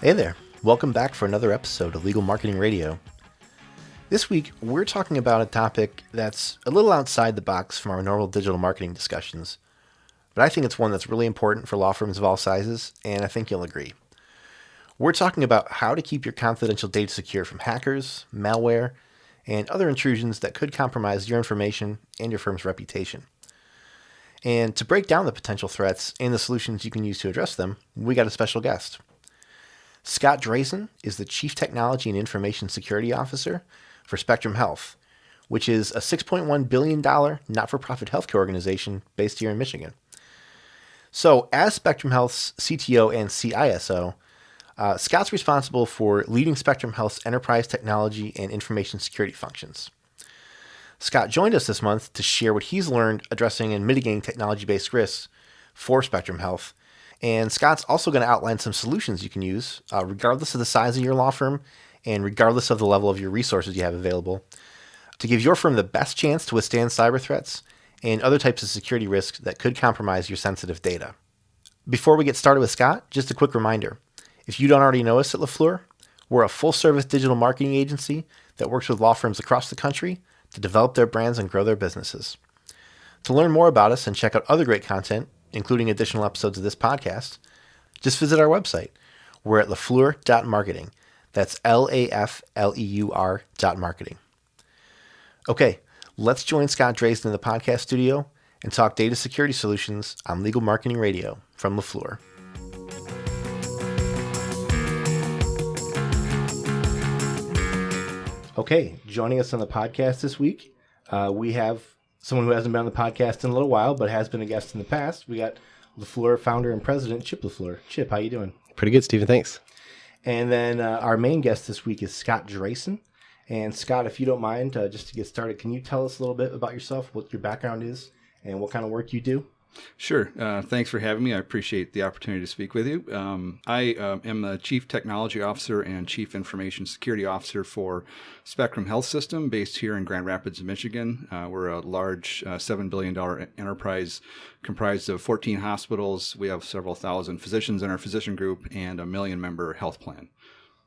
Hey there, welcome back for another episode of Legal Marketing Radio. This week, we're talking about a topic that's a little outside the box from our normal digital marketing discussions, but I think it's one that's really important for law firms of all sizes, and I think you'll agree. We're talking about how to keep your confidential data secure from hackers, malware, and other intrusions that could compromise your information and your firm's reputation. And to break down the potential threats and the solutions you can use to address them, we got a special guest. Scott Dresen is the Chief Technology and Information Security Officer for Spectrum Health, which is a $6.1 billion not-for-profit healthcare organization based here in Michigan. So as Spectrum Health's CTO and CISO, Scott's responsible for leading Spectrum Health's enterprise technology and information security functions. Scott joined us this month to share what he's learned addressing and mitigating technology-based risks for Spectrum Health. And Scott's also going to outline some solutions you can use, regardless of the size of your law firm and regardless of the level of your resources you have available, to give your firm the best chance to withstand cyber threats and other types of security risks that could compromise your sensitive data. Before we get started with Scott, just a quick reminder. If you don't already know us at LaFleur, we're a full-service digital marketing agency that works with law firms across the country to develop their brands and grow their businesses. To learn more about us and check out other great content, including additional episodes of this podcast, just visit our website. We're at lafleur.marketing. That's LAFLEUR.marketing. Okay, let's join Scott Dresen in the podcast studio and talk data security solutions on Legal Marketing Radio from LaFleur. Okay, joining us on the podcast this week, we have someone who hasn't been on the podcast in a little while, but has been a guest in the past. We got LaFleur founder and president, Chip LaFleur. Chip, how you doing? Pretty good, Stephen. Thanks. And then our main guest this week is Scott Dresen. And Scott, if you don't mind, just to get started, can you tell us a little bit about yourself, what your background is, and what kind of work you do? Sure. Thanks for having me. I appreciate the opportunity to speak with you. I am the Chief Technology Officer and Chief Information Security Officer for Spectrum Health System based here in Grand Rapids, Michigan. We're a large $7 billion enterprise comprised of 14 hospitals. We have several thousand physicians in our physician group and a 1 million-member health plan.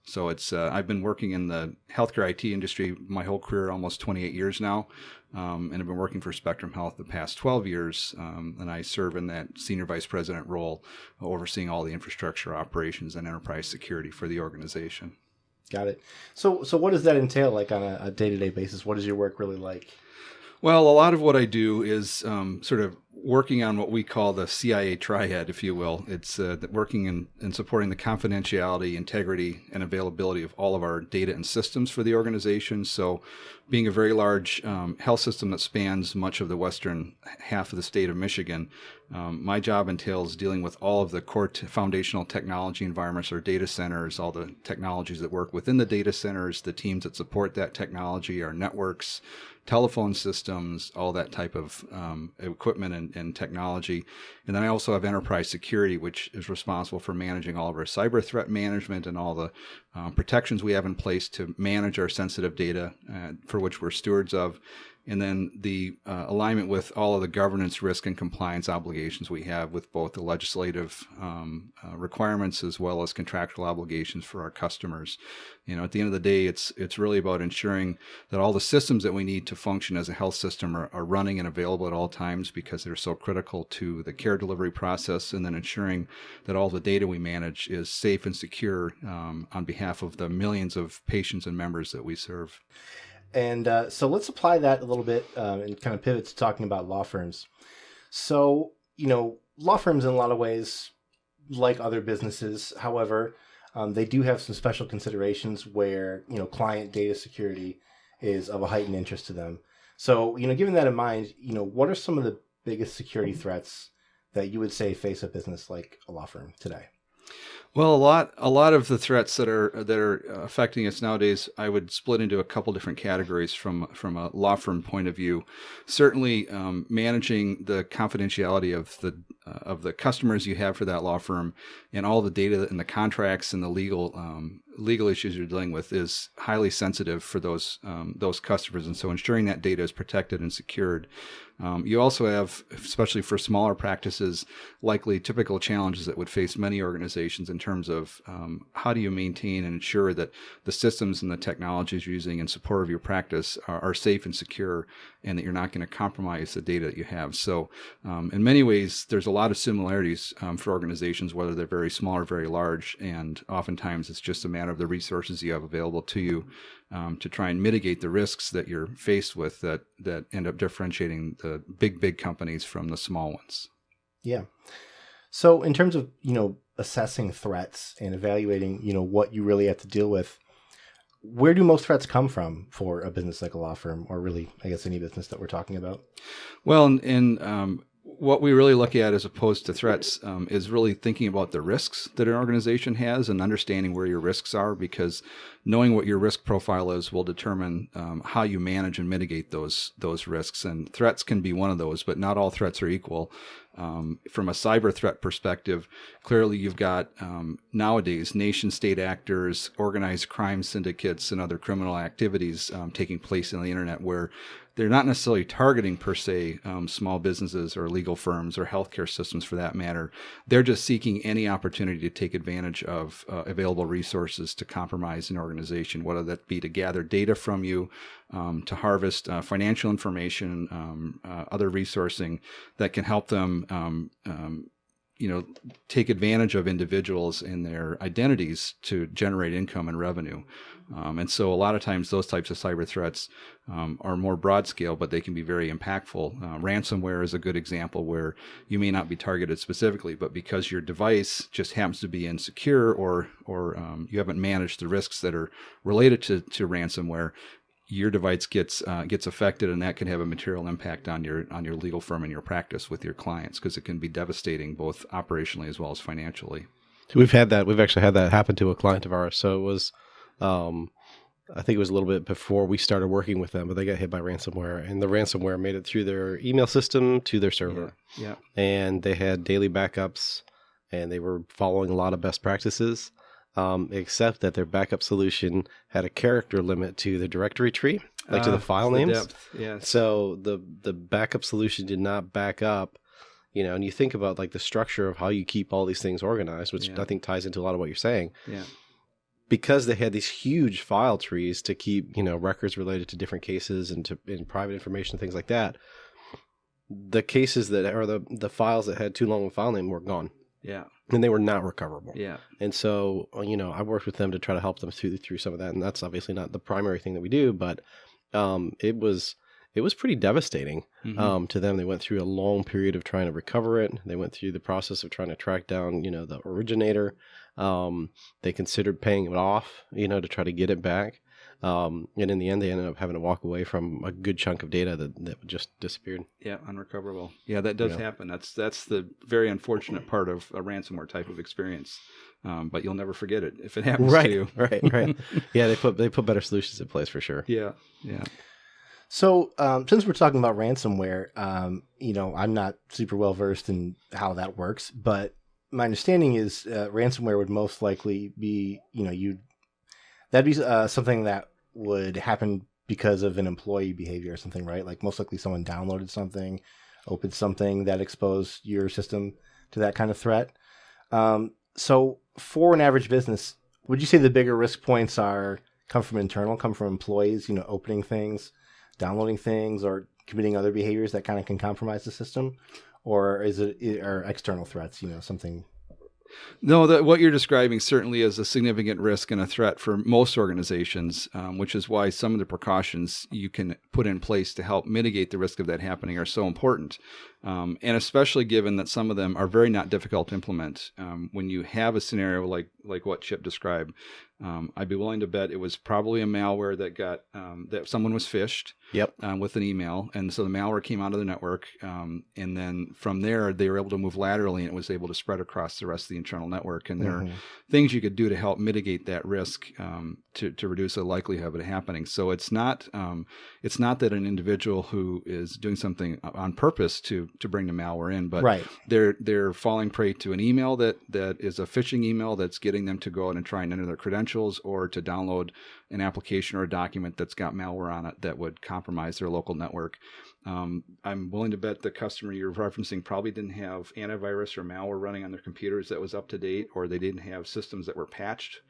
So it's I've been working in the healthcare IT industry my whole career, almost 28 years now, and I've been working for Spectrum Health the past 12 years, and I serve in that senior vice president role, overseeing all the infrastructure operations and enterprise security for the organization. Got it. So what does that entail, like on a day-to-day basis? What is your work really like? Well, a lot of what I do is sort of working on what we call the CIA triad, if you will. It's working in supporting the confidentiality, integrity, and availability of all of our data and systems for the organization. So being a very large health system that spans much of the western half of the state of Michigan, my job entails dealing with all of the core foundational technology environments, our data centers, all the technologies that work within the data centers, the teams that support that technology, our networks, telephone systems, all that type of equipment and technology. And then I also have enterprise security, which is responsible for managing all of our cyber threat management and all the protections we have in place to manage our sensitive data for which we're stewards of. And then the alignment with all of the governance, risk, and compliance obligations we have with both the legislative requirements as well as contractual obligations for our customers. You know, at the end of the day, it's really about ensuring that all the systems that we need to function as a health system are running and available at all times because they're so critical to the care delivery process, and then ensuring that all the data we manage is safe and secure on behalf of the millions of patients and members that we serve. And so let's apply that a little bit and kind of pivot to talking about law firms. So, you know, law firms in a lot of ways, like other businesses, however, they do have some special considerations where, you know, client data security is of a heightened interest to them. So, you know, given that in mind, you know, what are some of the biggest security threats that you would say face a business like a law firm today? Well, a lot of the threats that are affecting us nowadays, I would split into a couple different categories from a law firm point of view. Certainly, managing the confidentiality of the customers you have for that law firm and all the data and the contracts and the legal legal issues you're dealing with is highly sensitive for those customers, and so ensuring that data is protected and secured. You also have, especially for smaller practices, likely typical challenges that would face many organizations in terms of how do you maintain and ensure that the systems and the technologies you're using in support of your practice are safe and secure, and that you're not going to compromise the data that you have. So in many ways, there's a lot of similarities for organizations, whether they're very small or very large, and oftentimes it's just a matter of the resources you have available to you to try and mitigate the risks that you're faced with that end up differentiating the big companies from the small ones. Yeah. So in terms of, assessing threats and evaluating, what you really have to deal with, where do most threats come from for a business like a law firm, or really, I guess, any business that we're talking about? Well, what we really look at as opposed to threats is really thinking about the risks that an organization has and understanding where your risks are, because knowing what your risk profile is will determine how you manage and mitigate those risks. And threats can be one of those, but not all threats are equal. From a cyber threat perspective, clearly you've got nowadays nation-state actors, organized crime syndicates, and other criminal activities taking place on the internet where they're not necessarily targeting per se small businesses or legal firms or healthcare systems for that matter. They're just seeking any opportunity to take advantage of available resources to compromise an organization, whether that be to gather data from you, to harvest financial information, other resourcing that can help them take advantage of individuals and their identities to generate income and revenue. And so a lot of times those types of cyber threats are more broad scale, but they can be very impactful. Ransomware is a good example where you may not be targeted specifically, but because your device just happens to be insecure or you haven't managed the risks that are related to ransomware, your device gets affected, and that can have a material impact on your legal firm and your practice with your clients, because it can be devastating both operationally as well as financially. We've actually had that happen to a client of ours. So it was, I think it was a little bit before we started working with them, but they got hit by ransomware, and the ransomware made it through their email system to their server. Yeah. And they had daily backups, and they were following a lot of best practices. Except that their backup solution had a character limit to the directory tree, to the file names. Depth. Yes. So the backup solution did not back up, and you think about like the structure of how you keep all these things organized, which I think ties into a lot of what you're saying. Yeah. Because they had these huge file trees to keep, records related to different cases and private information, things like that. The cases the files that had too long of a file name were gone. Yeah. And they were not recoverable. Yeah. And so, I worked with them to try to help them through some of that. And that's obviously not the primary thing that we do, but it was pretty devastating to them. They went through a long period of trying to recover it. They went through the process of trying to track down, the originator. They considered paying it off, to try to get it back. And in the end, they ended up having to walk away from a good chunk of data that just disappeared. Yeah, unrecoverable. Yeah, that does happen. That's the very unfortunate part of a ransomware type of experience. But you'll never forget it if it happens to you. Right. Yeah, they put better solutions in place for sure. Yeah. So since we're talking about ransomware, I'm not super well versed in how that works, but my understanding is ransomware would most likely be, that'd be something that would happen because of an employee behavior or something, right? Like most likely someone downloaded something, opened something that exposed your system to that kind of threat. So for an average business, would you say the bigger risk points come from employees, opening things, downloading things, or committing other behaviors that kind of can compromise the system? Or is it external threats, something? No, what you're describing certainly is a significant risk and a threat for most organizations, which is why some of the precautions you can put in place to help mitigate the risk of that happening are so important. And especially given that some of them are very not difficult to implement. When you have a scenario like what Chip described, I'd be willing to bet it was probably a malware that got that someone was phished with an email, and so the malware came out of the network, and then from there they were able to move laterally, and it was able to spread across the rest of the internal network. And there are things you could do to help mitigate that risk to reduce the likelihood of it happening. So it's not that an individual who is doing something on purpose to bring the malware in, but they're falling prey to an email that is a phishing email that's getting them to go out and try and enter their credentials credentials or to download an application or a document that's got malware on it that would compromise their local network. I'm willing to bet the customer you're referencing probably didn't have antivirus or malware running on their computers that was up to date, or they didn't have systems that were patched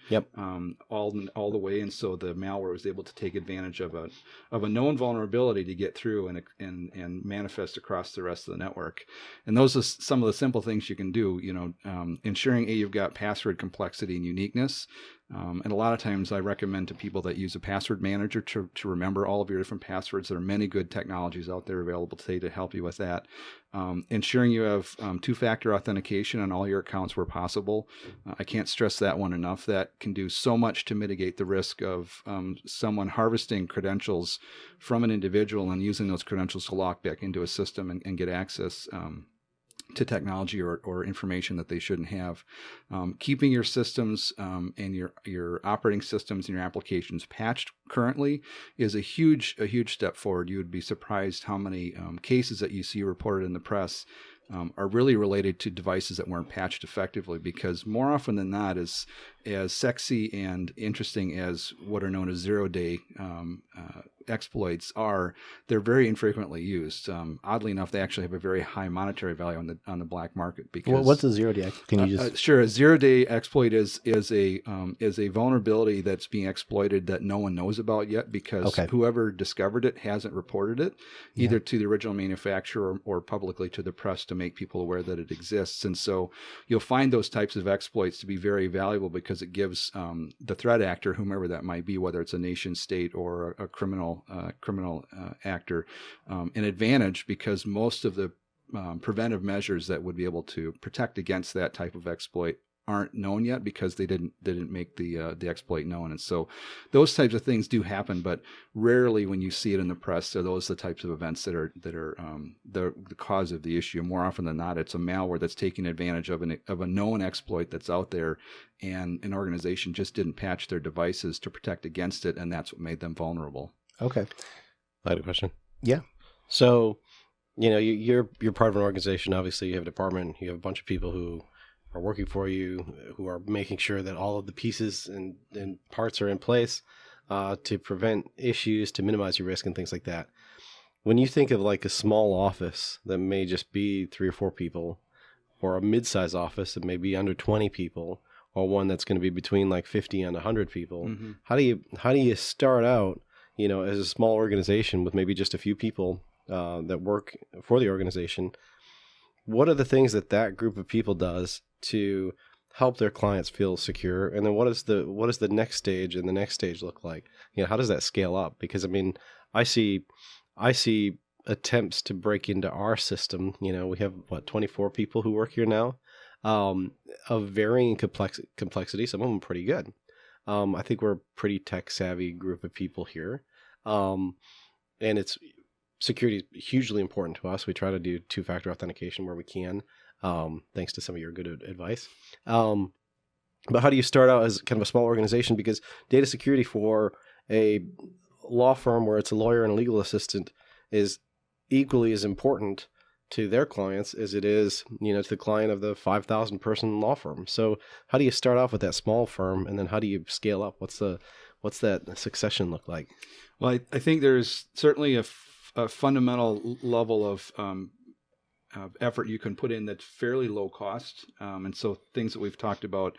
all the way, and so the malware was able to take advantage of a known vulnerability to get through and manifest across the rest of the network. And those are some of the simple things you can do. Ensuring you've got password complexity and uniqueness. And a lot of times I recommend to people that use a password manager to remember all of your different passwords. There are many good technologies out there available today to help you with that. Ensuring you have two-factor authentication on all your accounts where possible. I can't stress that one enough. That can do so much to mitigate the risk of someone harvesting credentials from an individual and using those credentials to lock back into a system and get access to technology or information that they shouldn't have. Keeping your systems and your operating systems and your applications patched currently is a huge step forward. You would be surprised how many cases that you see reported in the press are really related to devices that weren't patched effectively, because more often than not, as sexy and interesting as what are known as zero-day exploits are, they're very infrequently used. Oddly enough, they actually have a very high monetary value on the black market. Because Well, what's a zero-day? Can you just sure? A zero-day exploit is a vulnerability that's being exploited that no one knows about yet, because whoever discovered it hasn't reported it either to the original manufacturer or publicly to the press to make people aware that it exists. And so you'll find those types of exploits to be very valuable because it gives the threat actor, whomever that might be, whether it's a nation state or a criminal actor, an advantage, because most of the preventive measures that would be able to protect against that type of exploit aren't known yet because they didn't make the exploit known. And so those types of things do happen, but rarely when you see it in the press are those the types of events that are the cause of the issue. More often than not, it's a malware that's taking advantage of a known exploit that's out there, and an organization just didn't patch their devices to protect against it, and that's what made them vulnerable. Okay. I had a question. Yeah. So, you're part of an organization. Obviously, you have a department. You have a bunch of people who are working for you, who are making sure that all of the pieces and parts are in place to prevent issues, to minimize your risk and things like that. When you think of like a small office that may just be 3 or 4 people, or a mid-size office that may be under 20 people, or one that's going to be between like 50 and 100 people, how do you start out, as a small organization with maybe just a few people that work for the organization? What are the things that group of people does to help their clients feel secure? And then what is the next stage and the next stage look like? How does that scale up? Because I see attempts to break into our system. We have 24 people who work here now, of varying complexity. Some of them pretty good. I think we're a pretty tech savvy group of people here. And security is hugely important to us. We try to do 2-factor authentication where we can, thanks to some of your good advice. But how do you start out as kind of a small organization? Because data security for a law firm where it's a lawyer and a legal assistant is equally as important to their clients as it is, to the client of the 5,000 person law firm. So how do you start off with that small firm, and then how do you scale up? What's that succession look like? Well, I think there's certainly a fundamental level of effort you can put in that's fairly low cost. And so things that we've talked about,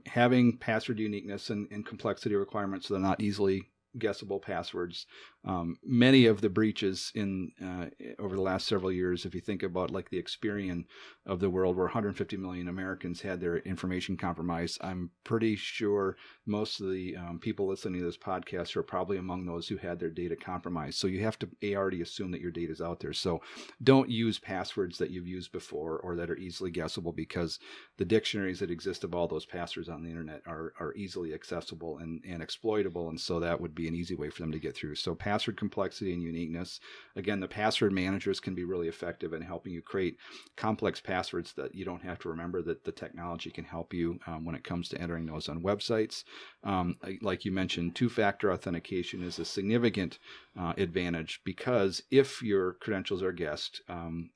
having password uniqueness and complexity requirements so they're not easily guessable passwords. Many of the breaches over the last several years, if you think about like the Experian of the world, where 150 million Americans had their information compromised, I'm pretty sure most of the people listening to this podcast are probably among those who had their data compromised. So you have to already assume that your data is out there. So don't use passwords that you've used before or that are easily guessable, because the dictionaries that exist of all those passwords on the internet are easily accessible and exploitable. And so that would be an easy way for them to get through. So password complexity and uniqueness. Again, the password managers can be really effective in helping you create complex passwords that you don't have to remember, that the technology can help you when it comes to entering those on websites. Like you mentioned, two-factor authentication is a significant advantage, because if your credentials are guessed,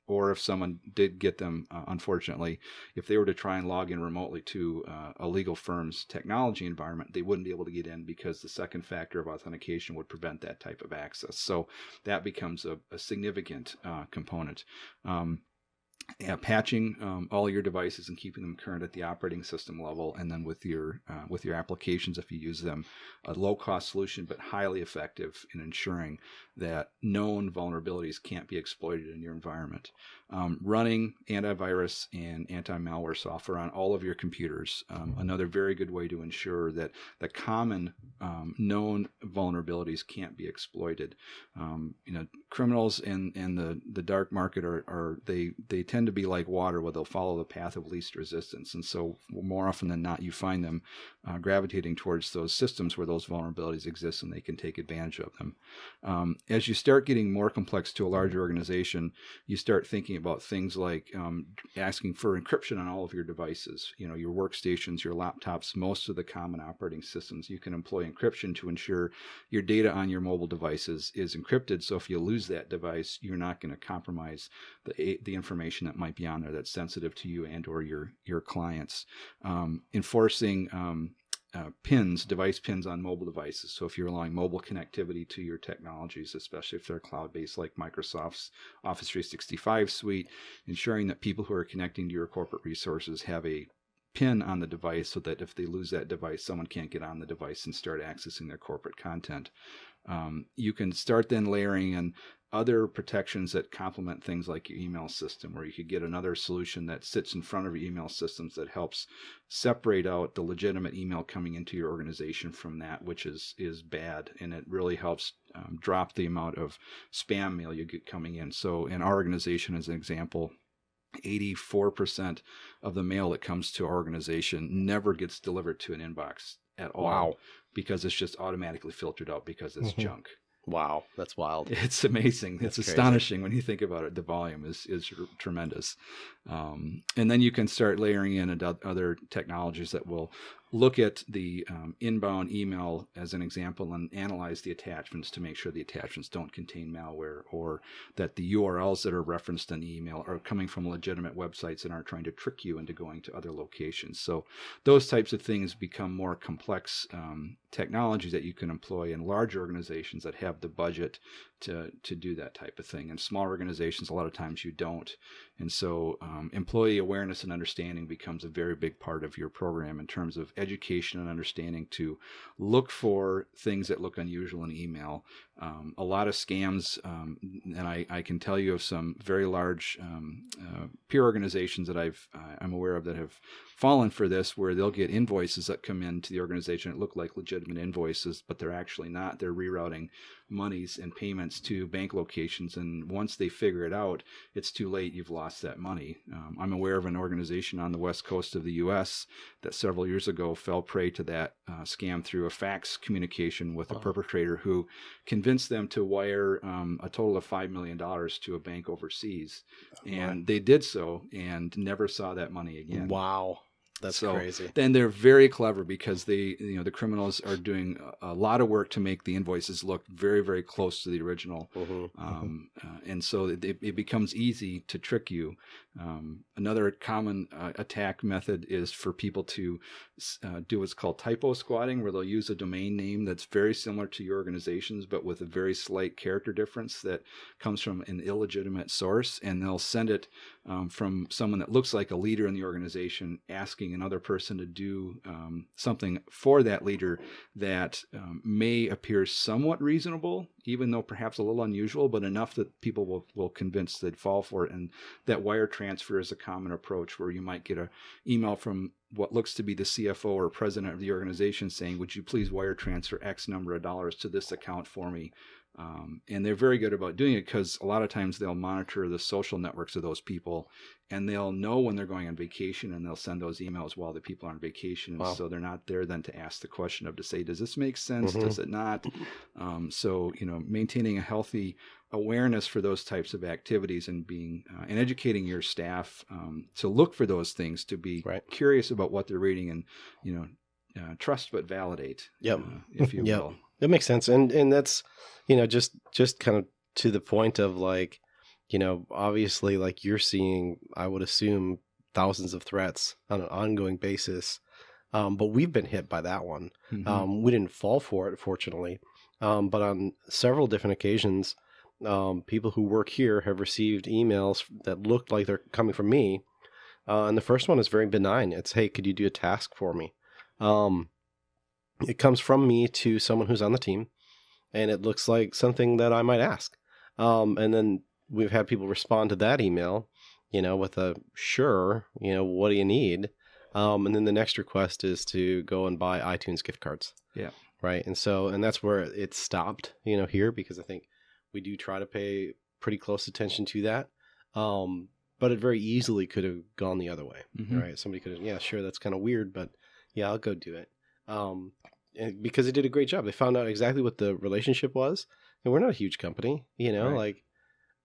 or if someone did get them, unfortunately, if they were to try and log in remotely to a legal firm's technology environment, they wouldn't be able to get in, because the second factor of authentication would prevent that type of access. So that becomes a significant component. Patching all your devices and keeping them current at the operating system level, and then with your applications, if you use them, a low-cost solution but highly effective in ensuring that known vulnerabilities can't be exploited in your environment. Running antivirus and anti-malware software on all of your computers, another very good way to ensure that the common known vulnerabilities can't be exploited. Criminals in the dark market they tend to be like water, where they'll follow the path of least resistance. And so more often than not, you find them gravitating towards those systems where those vulnerabilities exist, and they can take advantage of them. As you start getting more complex to a larger organization, you start thinking about things like asking for encryption on all of your devices, your workstations, your laptops, most of the common operating systems. You can employ encryption to ensure your data on your mobile devices is encrypted. So if you lose that device, you're not going to compromise the information that might be on there that's sensitive to you and or your clients. Enforcing device pins on mobile devices. So if you're allowing mobile connectivity to your technologies, especially if they're cloud-based like Microsoft's Office 365 suite, ensuring that people who are connecting to your corporate resources have a pin on the device, so that if they lose that device, someone can't get on the device and start accessing their corporate content. You can start then layering in other protections that complement things like your email system, where you could get another solution that sits in front of your email systems that helps separate out the legitimate email coming into your organization from that which is bad, and it really helps drop the amount of spam mail you get coming in. So in our organization, as an example, 84% of the mail that comes to our organization never gets delivered to an inbox at all. Wow. Because it's just automatically filtered out because it's junk. Wow, that's wild. It's amazing. That's it's crazy. Astonishing when you think about it. The volume is tremendous. And then you can start layering in other technologies that will look at the inbound email as an example and analyze the attachments to make sure the attachments don't contain malware, or that the URLs that are referenced in the email are coming from legitimate websites and aren't trying to trick you into going to other locations. So those types of things become more complex technologies that you can employ in large organizations that have the budget to do that type of thing. In small organizations, a lot of times you don't. And so employee awareness and understanding becomes a very big part of your program in terms of education and understanding to look for things that look unusual in email. A lot of scams, and I can tell you of some very large peer organizations that I'm aware of that have fallen for this, where they'll get invoices that come into the organization that look like legitimate invoices, but they're actually not. They're rerouting monies and payments to bank locations, and once they figure it out, it's too late. You've lost that money. I'm aware of an organization on the west coast of the U.S. that several years ago fell prey to that scam through a fax communication with a perpetrator who convinced them to wire a total of $5 million to a bank overseas. And they did so and never saw that money again. Wow. That's crazy. Then they're very clever, because the criminals are doing a lot of work to make the invoices look very, very close to the original. And so it becomes easy to trick you. Another common attack method is for people to do what's called typo squatting, where they'll use a domain name that's very similar to your organization's, but with a very slight character difference that comes from an illegitimate source. And they'll send it from someone that looks like a leader in the organization, asking another person to do something for that leader that may appear somewhat reasonable, even though perhaps a little unusual, but enough that people will convince they'd fall for it. And that wire transfer is a common approach, where you might get an email from what looks to be the CFO or president of the organization saying, would you please wire transfer X number of dollars to this account for me? And they're very good about doing it because a lot of times they'll monitor the social networks of those people, and they'll know when they're going on vacation, and they'll send those emails while the people are on vacation. Wow. So they're not there then to ask the question of to say, does this make sense? Mhm. Does it not? So, maintaining a healthy awareness for those types of activities and being and educating your staff to look for those things, to be Right. curious about what they're reading, and trust but validate. Yep. If you Yep. will. That makes sense. And that's, just kind of to the point of like, obviously like you're seeing, I would assume, thousands of threats on an ongoing basis. But we've been hit by that one. Mhm. We didn't fall for it, fortunately. But on several different occasions, people who work here have received emails that looked like they're coming from me. And the first one is very benign. It's, hey, could you do a task for me? It comes from me to someone who's on the team, and it looks like something that I might ask. And then we've had people respond to that email, with a sure, what do you need? And then the next request is to go and buy iTunes gift cards. Yeah. Right. And that's where it stopped, here, because I think we do try to pay pretty close attention to that. But it very easily could have gone the other way. Mhm. Right. Somebody could have, yeah, sure, that's kind of weird, but yeah, I'll go do it. And because they did a great job. They found out exactly what the relationship was. And we're not a huge company, Right.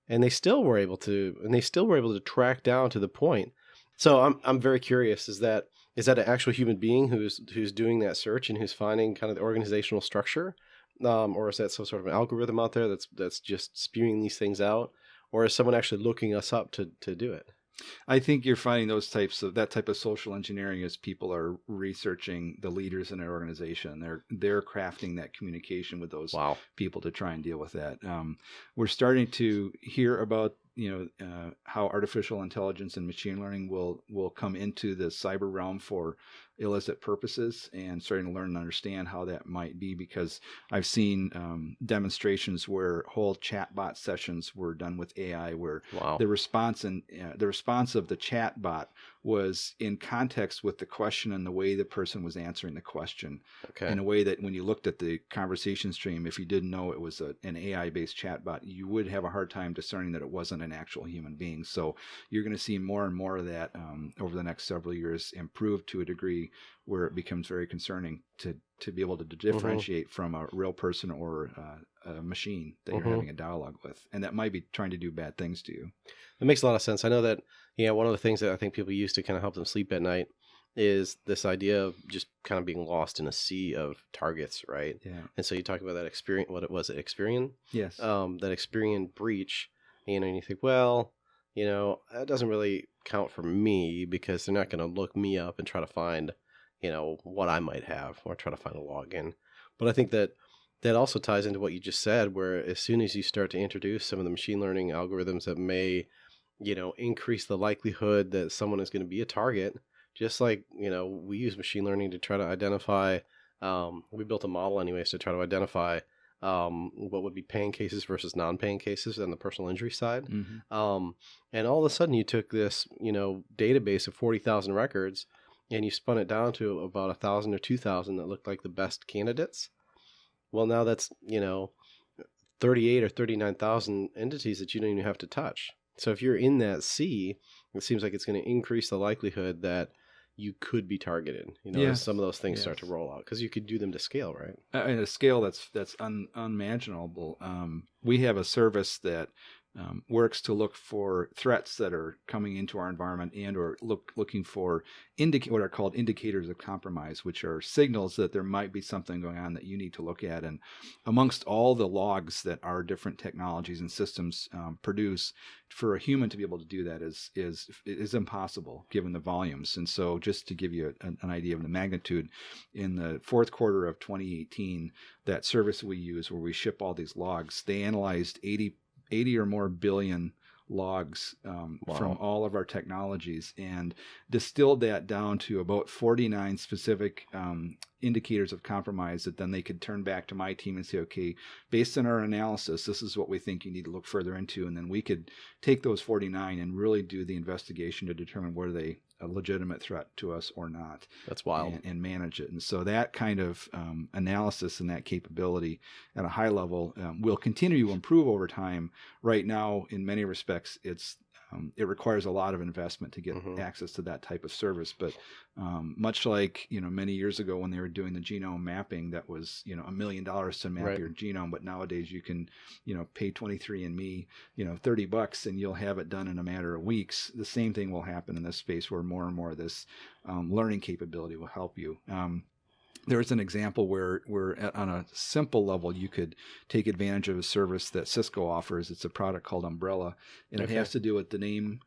and they still were able to track down to the point. So I'm very curious, is that an actual human being who's doing that search and who's finding kind of the organizational structure? Or is that some sort of an algorithm out there that's just spewing these things out? Or is someone actually looking us up to do it? I think you're finding that type of social engineering as people are researching the leaders in an organization. They're crafting that communication with those Wow. people to try and deal with that. We're starting to hear about how artificial intelligence and machine learning will come into the cyber realm for illicit purposes, and starting to learn and understand how that might be, because I've seen demonstrations where whole chatbot sessions were done with AI, where Wow. the response of the chatbot was in context with the question and the way the person was answering the question, Okay. in a way that when you looked at the conversation stream, if you didn't know it was an AI-based chatbot, you would have a hard time discerning that it wasn't an actual human being. So you're going to see more and more of that over the next several years, improve to a degree where it becomes very concerning to be able to differentiate from a real person or a machine that you're having a dialogue with, and that might be trying to do bad things to you. It makes a lot of sense. I know that, one of the things that I think people use to kind of help them sleep at night is this idea of just kind of being lost in a sea of targets, right? Yeah. And so you talk about that Experian, what it was, Experian? Yes. That Experian breach, and you think, well, that doesn't really count for me, because they're not going to look me up and try to find, what I might have, or try to find a login. But I think that also ties into what you just said, where as soon as you start to introduce some of the machine learning algorithms that may, increase the likelihood that someone is going to be a target, just like, we use machine learning to try to identify, we built a model anyways to try to identify what would be paying cases versus non-paying cases on the personal injury side. Mm-hmm. And all of a sudden you took this, database of 40,000 records, and you spun it down to about 1,000 or 2,000 that looked like the best candidates. Well, now that's, 38 or 39,000 entities that you don't even have to touch. So if you're in that sea, it seems like it's going to increase the likelihood that you could be targeted, as some of those things start to roll out, because you could do them to scale, right? At a scale that's unimaginable. We have a service that works to look for threats that are coming into our environment, and or looking for what are called indicators of compromise, which are signals that there might be something going on that you need to look at. And amongst all the logs that our different technologies and systems produce, for a human to be able to do that is impossible given the volumes. And so, just to give you an idea of the magnitude, in the fourth quarter of 2018, that service we use where we ship all these logs, they analyzed 80 or more billion logs Wow. from all of our technologies and distilled that down to about 49 specific indicators of compromise that then they could turn back to my team and say, okay, based on our analysis, this is what we think you need to look further into. And then we could take those 49 and really do the investigation to determine whether they a legitimate threat to us or not. That's wild. And manage it. And so that kind of analysis and that capability at a high level will continue to improve over time. Right now, in many respects, it requires a lot of investment to get access to that type of service. But much like, many years ago when they were doing the genome mapping, that was, $1 million to map your genome. But nowadays you can, pay 23andMe, $30 and you'll have it done in a matter of weeks. The same thing will happen in this space where more and more of this learning capability will help you. There's an example where on a simple level, you could take advantage of a service that Cisco offers. It's a product called Umbrella, and it has to do with the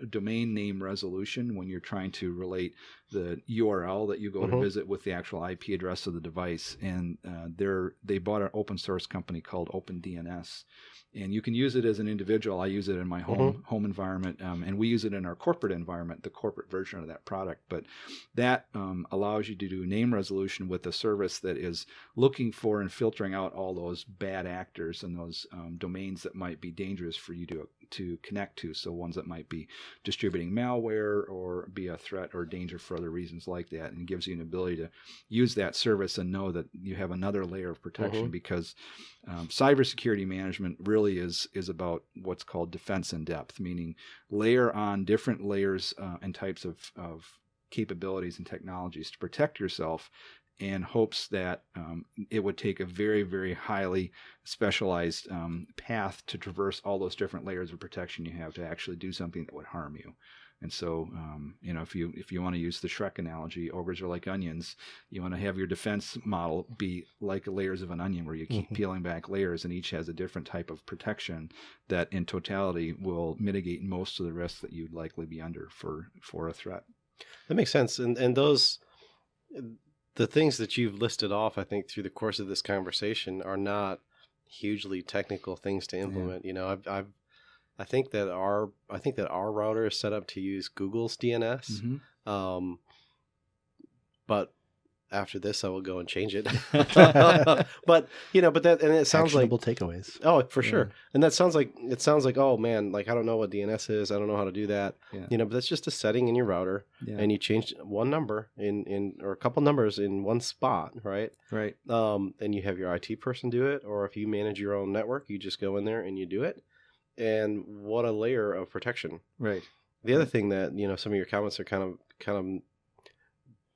domain name resolution when you're trying to relate the URL that you go to visit with the actual IP address of the device. And they bought an open source company called OpenDNS. And you can use it as an individual. I use it in my home environment, and we use it in our corporate environment, the corporate version of that product. But that allows you to do name resolution with a service that is looking for and filtering out all those bad actors and those domains that might be dangerous for you to connect to. So ones that might be distributing malware or be a threat or danger for other reasons like that, and gives you an ability to use that service and know that you have another layer of protection because cybersecurity management really is about what's called defense in depth, meaning layer on different layers and types of capabilities and technologies to protect yourself, in hopes that it would take a very, very highly specialized path to traverse all those different layers of protection you have to actually do something that would harm you. And so, if you want to use the Shrek analogy, ogres are like onions. You want to have your defense model be like layers of an onion, where you keep peeling back layers, and each has a different type of protection that, in totality, will mitigate most of the risks that you'd likely be under for a threat. That makes sense. And those, the things that you've listed off, I think, through the course of this conversation, are not hugely technical things to implement. Yeah. I think that our router is set up to use Google's DNS. But after this, I will go and change it. But it sounds like actionable takeaways. Oh, for sure. And it sounds like, oh man, like I don't know what DNS is. I don't know how to do that. Yeah. But that's just a setting in your router, and you change one number or a couple numbers in one spot, right? Right. And you have your IT person do it, or if you manage your own network, you just go in there and you do it. And what a layer of protection. Right. The other thing that, some of your comments are kind of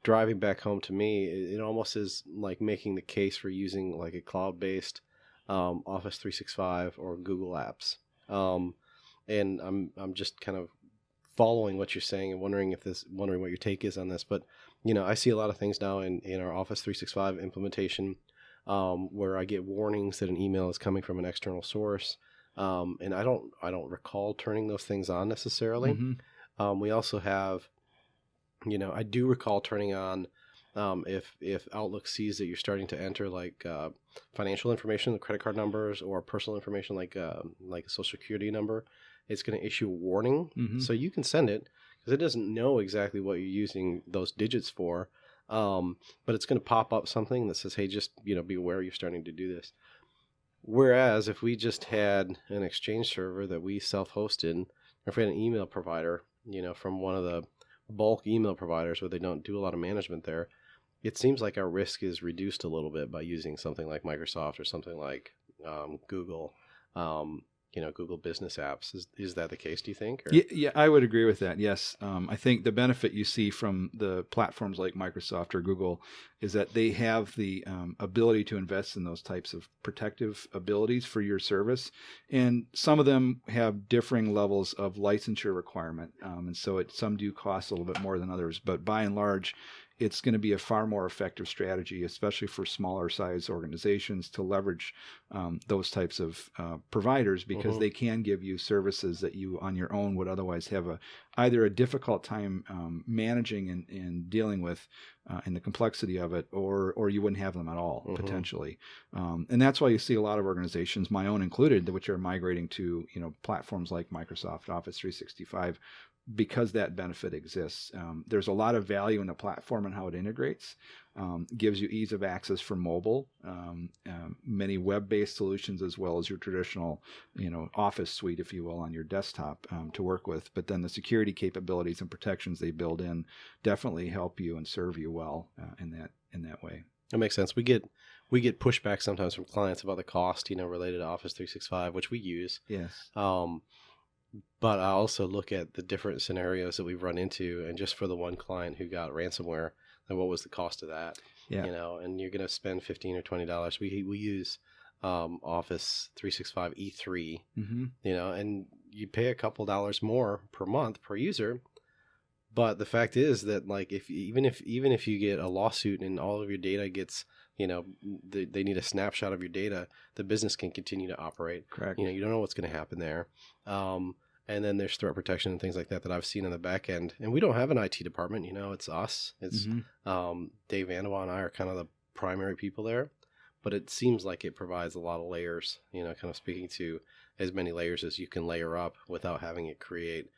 driving back home to me, it almost is like making the case for using like a cloud-based Office 365 or Google apps. And I'm just kind of following what you're saying and wondering what your take is on this. But, I see a lot of things now in our Office 365 implementation where I get warnings that an email is coming from an external source. And I don't recall turning those things on necessarily. We also have, I do recall turning on if Outlook sees that you're starting to enter like financial information, the credit card numbers, or personal information like a social security number, it's going to issue a warning. So you can send it because it doesn't know exactly what you're using those digits for, but it's going to pop up something that says, hey, just be aware you're starting to do this. Whereas if we just had an Exchange server that we self-hosted, or if we had an email provider, from one of the bulk email providers where they don't do a lot of management there, it seems like our risk is reduced a little bit by using something like Microsoft or something like Google, Google Business Apps. Is that the case, do you think? Or? Yeah, I would agree with that. Yes. I think the benefit you see from the platforms like Microsoft or Google is that they have the ability to invest in those types of protective abilities for your service. And some of them have differing levels of licensure requirement. And so some do cost a little bit more than others. But by and large, it's going to be a far more effective strategy, especially for smaller size organizations, to leverage those types of providers, because they can give you services that you on your own would otherwise have either a difficult time managing and dealing with, and the complexity of of it, or you wouldn't have them at all, potentially. And that's why you see a lot of organizations, my own included, which are migrating to, platforms like Microsoft Office 365, because that benefit exists. There's a lot of value in the platform and how it integrates. Gives you ease of access for mobile, many web-based solutions, as well as your traditional, Office suite, if you will, on your desktop to work with. But then the security capabilities and protections they build in definitely help you and serve you well in that way. That makes sense. We get pushback sometimes from clients about the cost, related to Office 365, which we use. Yes. But I also look at the different scenarios that we've run into, and just for the one client who got ransomware, and what was the cost of that? Yeah. And you're going to spend $15 or $20. We use Office 365 E3, and you pay a couple dollars more per month per user. But the fact is that, like, even if you get a lawsuit and all of your data gets, they need a snapshot of your data, the business can continue to operate. Correct. You don't know what's going to happen there. And then there's threat protection and things like that I've seen on the back end. And we don't have an IT department, it's us. It's Dave Vandewa and I are kind of the primary people there. But it seems like it provides a lot of layers, kind of speaking to as many layers as you can layer up without having it create,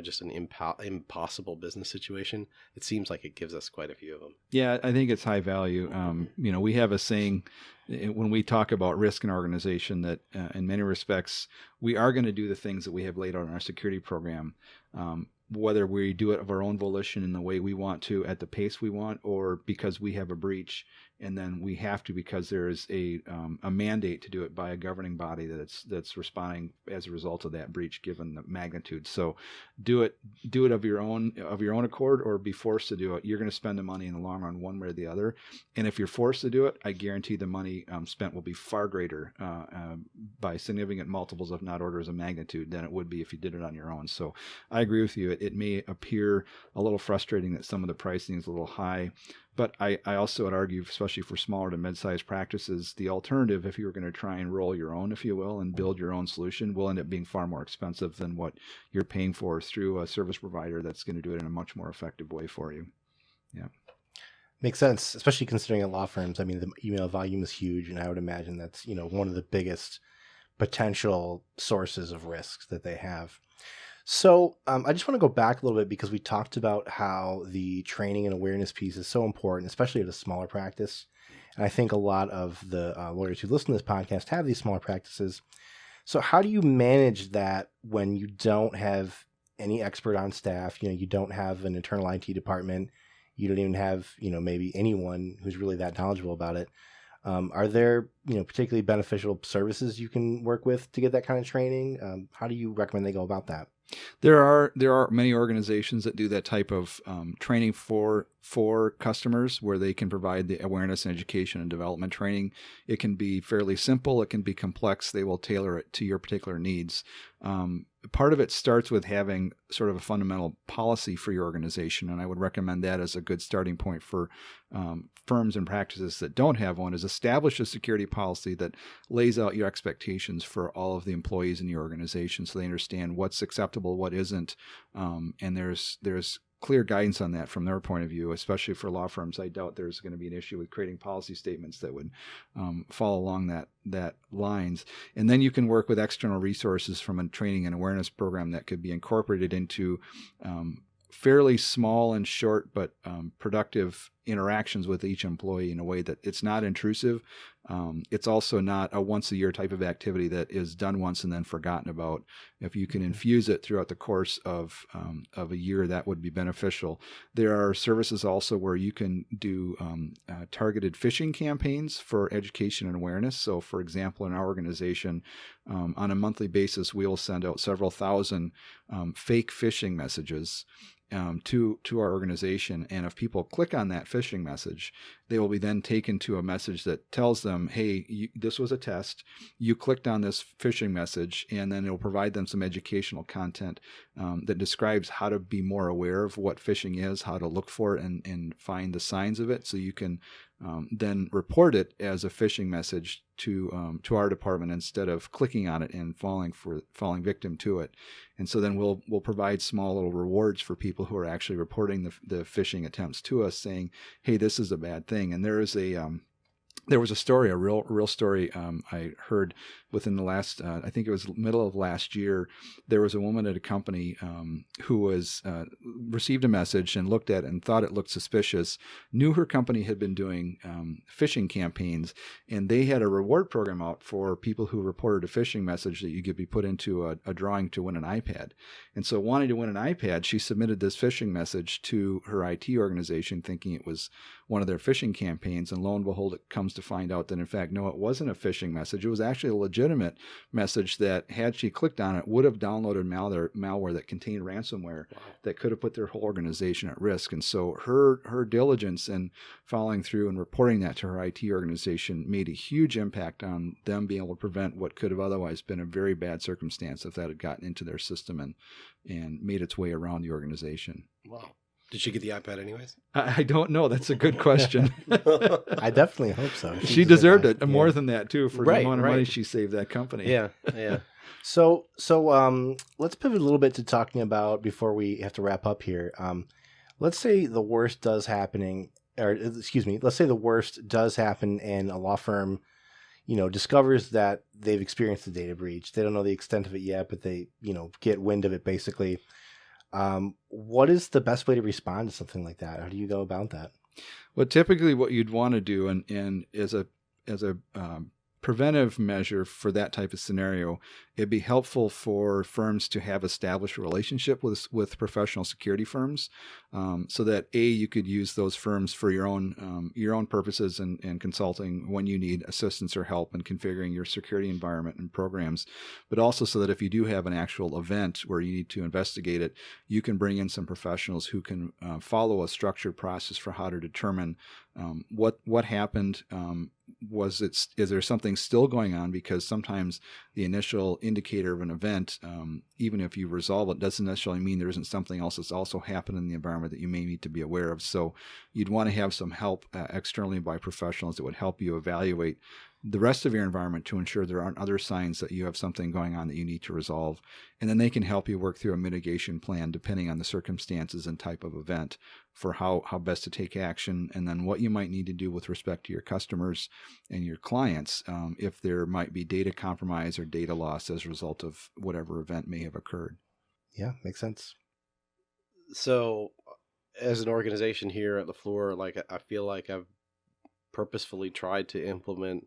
just an impossible business situation. It seems like it gives us quite a few of them. Yeah, I think it's high value. We have a saying when we talk about risk in our organization that in many respects, we are going to do the things that we have laid out in our security program, whether we do it of our own volition in the way we want to at the pace we want, or because we have a breach and then we have to because there is a mandate to do it by a governing body that's responding as a result of that breach, given the magnitude. So do it of your own accord, or be forced to do it. You're going to spend the money in the long run, one way or the other. And if you're forced to do it, I guarantee the money spent will be far greater by significant multiples, if not orders of magnitude, than it would be if you did it on your own. So I agree with you. It may appear a little frustrating that some of the pricing is a little high, but I also would argue, especially for smaller to mid-sized practices, the alternative, if you were going to try and roll your own, if you will, and build your own solution, will end up being far more expensive than what you're paying for through a service provider that's going to do it in a much more effective way for you. Yeah. Makes sense, especially considering at law firms. I mean, the email volume is huge, and I would imagine that's, one of the biggest potential sources of risks that they have. So I just want to go back a little bit, because we talked about how the training and awareness piece is so important, especially at a smaller practice. And I think a lot of the lawyers who listen to this podcast have these smaller practices. So how do you manage that when you don't have any expert on staff? You don't have an internal IT department. You don't even have, maybe anyone who's really that knowledgeable about it. Are there, particularly beneficial services you can work with to get that kind of training? How do you recommend they go about that? There are many organizations that do that type of training for customers, where they can provide the awareness and education and development training. It can be fairly simple. It can be complex. They will tailor it to your particular needs. Part of it starts with having sort of a fundamental policy for your organization, and I would recommend that as a good starting point for firms and practices that don't have one, is establish a security policy that lays out your expectations for all of the employees in your organization, so they understand what's acceptable, what isn't, and there's clear guidance on that from their point of view. Especially for law firms, I doubt there's going to be an issue with creating policy statements that would fall along that lines. And then you can work with external resources from a training and awareness program that could be incorporated into fairly small and short but productive interactions with each employee in a way that it's not intrusive. It's also not a once a year type of activity that is done once and then forgotten about. If you can infuse it throughout the course of a year, that would be beneficial. There are services also where you can do targeted phishing campaigns for education and awareness. So, for example, in our organization, on a monthly basis, we will send out several thousand fake phishing messages to our organization. And if people click on that phishing message, they will be then taken to a message that tells them, hey, this was a test. You clicked on this phishing message, and then it'll provide them some educational content that describes how to be more aware of what phishing is, how to look for it and find the signs of it, so you can then report it as a phishing message to our department instead of clicking on it and falling victim to it. And so then we'll provide small little rewards for people who are actually reporting the phishing attempts to us, saying, "Hey, this is a bad thing." And there was a story, a real story I heard within the last, I think it was middle of last year. There was a woman at a company who was received a message and looked at it and thought it looked suspicious, knew her company had been doing phishing campaigns, and they had a reward program out for people who reported a phishing message that you could be put into a drawing to win an iPad. And so wanting to win an iPad, she submitted this phishing message to her IT organization thinking it was one of their phishing campaigns, and lo and behold, it comes to find out that in fact, no, it wasn't a phishing message. It was actually a legitimate message that, had she clicked on it, would have downloaded malware that contained ransomware that could have put their whole organization at risk. And so her diligence in following through and reporting that to her IT organization made a huge impact on them being able to prevent what could have otherwise been a very bad circumstance if that had gotten into their system and made its way around the organization. Wow. Did she get the iPad anyways? I don't know. That's a good question. I definitely hope so. She deserved it more than that too, for the amount of money she saved that company. Yeah. So let's pivot a little bit to talking about, before we have to wrap up here. Let's say the worst does happen and a law firm, discovers that they've experienced a data breach. They don't know the extent of it yet, but they, get wind of it basically. What is the best way to respond to something like that? How do you go about that? Well, typically what you'd want to do, and as a preventive measure for that type of scenario, it'd be helpful for firms to have established a relationship with professional security firms, so that you could use those firms for your own purposes and consulting when you need assistance or help in configuring your security environment and programs, but also so that if you do have an actual event where you need to investigate it, you can bring in some professionals who can follow a structured process for how to determine what happened. Is there something still going on? Because sometimes the initial indicator of an event, even if you resolve it, doesn't necessarily mean there isn't something else that's also happened in the environment that you may need to be aware of. So you'd want to have some help externally by professionals that would help you evaluate the rest of your environment to ensure there aren't other signs that you have something going on that you need to resolve. And then they can help you work through a mitigation plan depending on the circumstances and type of event for how best to take action, and then what you might need to do with respect to your customers and your clients if there might be data compromise or data loss as a result of whatever event may have occurred. Yeah, makes sense. So as an organization here at LaFleur, I feel like I've purposefully tried to implement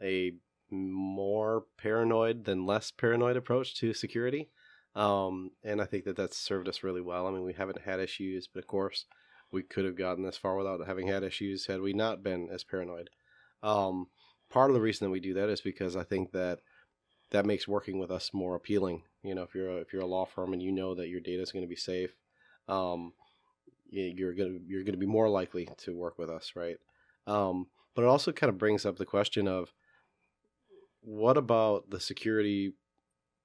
a more paranoid than less paranoid approach to security. And I think that that's served us really well. I mean, we haven't had issues, but of course we could have gotten this far without having had issues had we not been as paranoid. Part of the reason that we do that is because I think that makes working with us more appealing. If you're a law firm and you know that your data is going to be safe, you're going to be more likely to work with us, right? But it also kind of brings up the question of, what about the security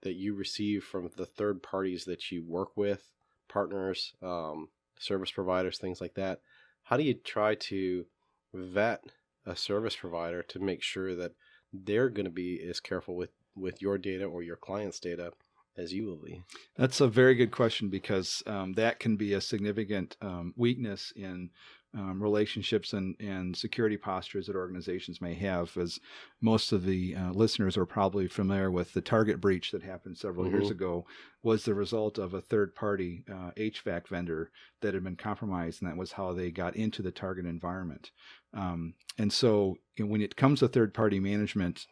that you receive from the third parties that you work with, partners, service providers, things like that? How do you try to vet a service provider to make sure that they're going to be as careful with your data or your client's data as you will be? That's a very good question, because that can be a significant weakness in relationships and security postures that organizations may have. As most of the listeners are probably familiar with, the Target breach that happened several years ago was the result of a third-party HVAC vendor that had been compromised, and that was how they got into the Target environment. And so when it comes to third-party management,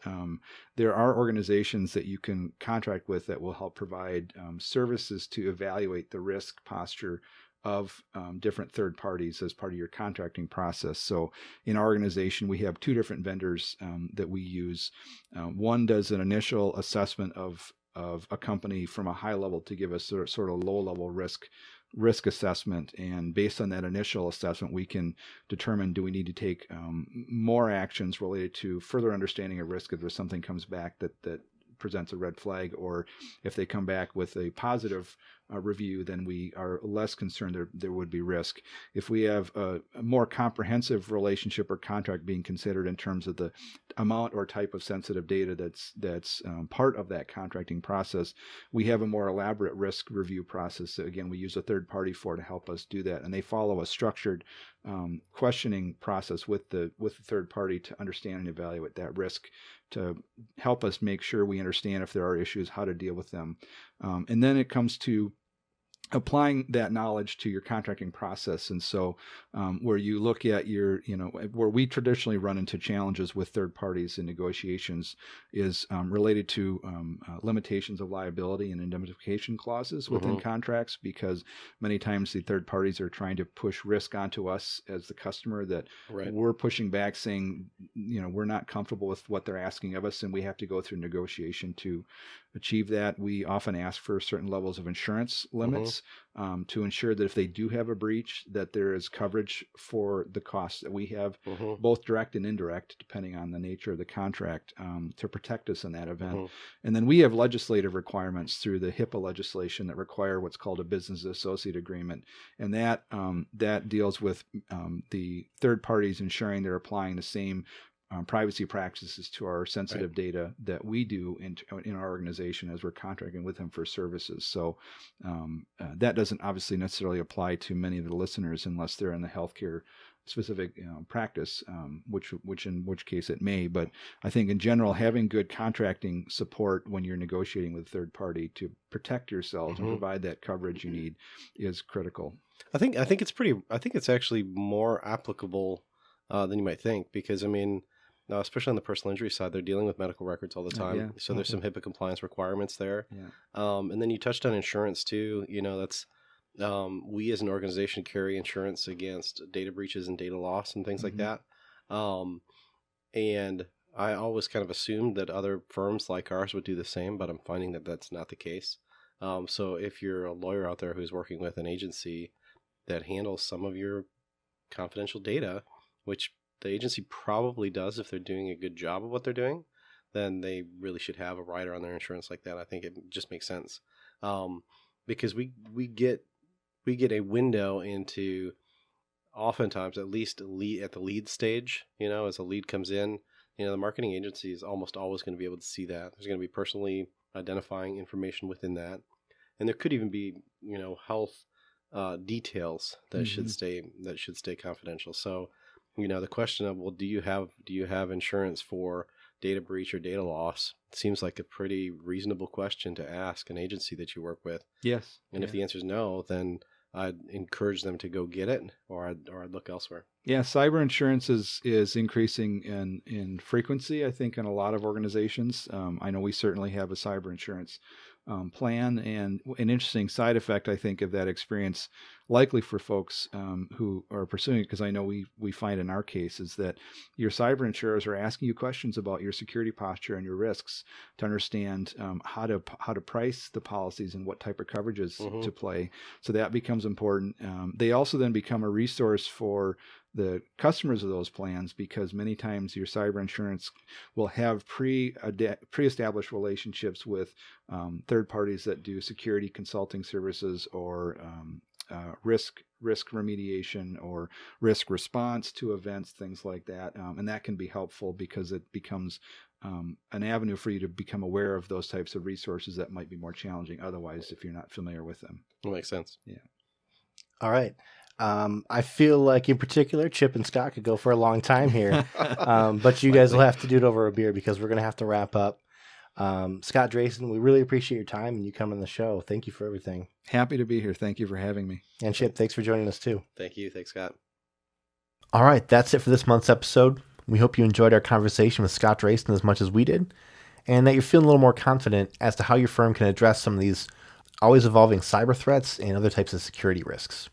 there are organizations that you can contract with that will help provide services to evaluate the risk posture of different third parties as part of your contracting process. So in our organization, we have two different vendors that we use. One does an initial assessment of a company from a high level to give us sort of low level risk assessment. And based on that initial assessment, we can determine, do we need to take more actions related to further understanding of risk if there's something comes back that presents a red flag, or if they come back with a positive review, then we are less concerned there would be risk. If we have a more comprehensive relationship or contract being considered in terms of the amount or type of sensitive data that's part of that contracting process, we have a more elaborate risk review process. So again, we use a third party to help us do that, and they follow a structured questioning process with the third party to understand and evaluate that risk, to help us make sure we understand if there are issues, how to deal with them. And then it comes to applying that knowledge to your contracting process. And so where you look at where we traditionally run into challenges with third parties in negotiations is related to limitations of liability and indemnification clauses within contracts, because many times the third parties are trying to push risk onto us as the customer that we're pushing back, saying, we're not comfortable with what they're asking of us, and we have to go through negotiation to achieve that. We often ask for certain levels of insurance limits to ensure that if they do have a breach, that there is coverage for the costs that we have, both direct and indirect, depending on the nature of the contract, to protect us in that event. And then we have legislative requirements through the HIPAA legislation that require what's called a business associate agreement. And that deals with the third parties ensuring they're applying the same privacy practices to our sensitive data that we do in our organization as we're contracting with them for services. So that doesn't obviously necessarily apply to many of the listeners unless they're in the healthcare specific practice, in which case it may. But I think in general, having good contracting support when you're negotiating with a third party to protect yourselves and provide that coverage you need is critical. I think it's actually more applicable than you might think, because especially on the personal injury side, they're dealing with medical records all the time. So there's some HIPAA compliance requirements there. And then you touched on insurance too. That's we as an organization carry insurance against data breaches and data loss and things like that. And I always kind of assumed that other firms like ours would do the same, but I'm finding that that's not the case. So if you're a lawyer out there who's working with an agency that handles some of your confidential data, which the agency probably does if they're doing a good job of what they're doing, then they really should have a rider on their insurance like that. I think it just makes sense, because we get a window into, oftentimes, at least at the lead stage. As a lead comes in, the marketing agency is almost always going to be able to see that. There's going to be personally identifying information within that, and there could even be health details that should stay confidential. So. The question of, well, do you have insurance for data breach or data loss? Seems like a pretty reasonable question to ask an agency that you work with. Yes. And if the answer is no, then I'd encourage them to go get it, or I'd look elsewhere. Yeah, cyber insurance is increasing in frequency, I think, in a lot of organizations. I know we certainly have a cyber insurance plan, and an interesting side effect, I think, of that experience, likely for folks who are pursuing it, because I know we find in our case is that your cyber insurers are asking you questions about your security posture and your risks to understand how to price the policies and what type of coverages to play. So that becomes important. They also then become a resource for the customers of those plans, because many times your cyber insurance will have pre-established relationships with third parties that do security consulting services or risk remediation or risk response to events, things like that. And that can be helpful because it becomes an avenue for you to become aware of those types of resources that might be more challenging otherwise if you're not familiar with them. That makes sense. Yeah. All right. I feel like in particular, Chip and Scott could go for a long time here, but you guys will have to do it over a beer because we're going to have to wrap up. Scott Dresen, we really appreciate your time and you coming on the show. Thank you for everything. Happy to be here. Thank you for having me. And Chip, thanks for joining us too. Thank you. Thanks, Scott. All right. That's it for this month's episode. We hope you enjoyed our conversation with Scott Dresen as much as we did, and that you're feeling a little more confident as to how your firm can address some of these always evolving cyber threats and other types of security risks.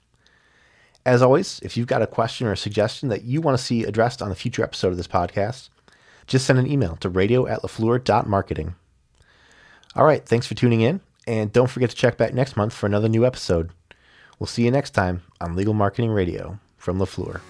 As always, if you've got a question or a suggestion that you want to see addressed on a future episode of this podcast, just send an email to radio@lafleur.marketing. All right, thanks for tuning in, and don't forget to check back next month for another new episode. We'll see you next time on Legal Marketing Radio from LaFleur.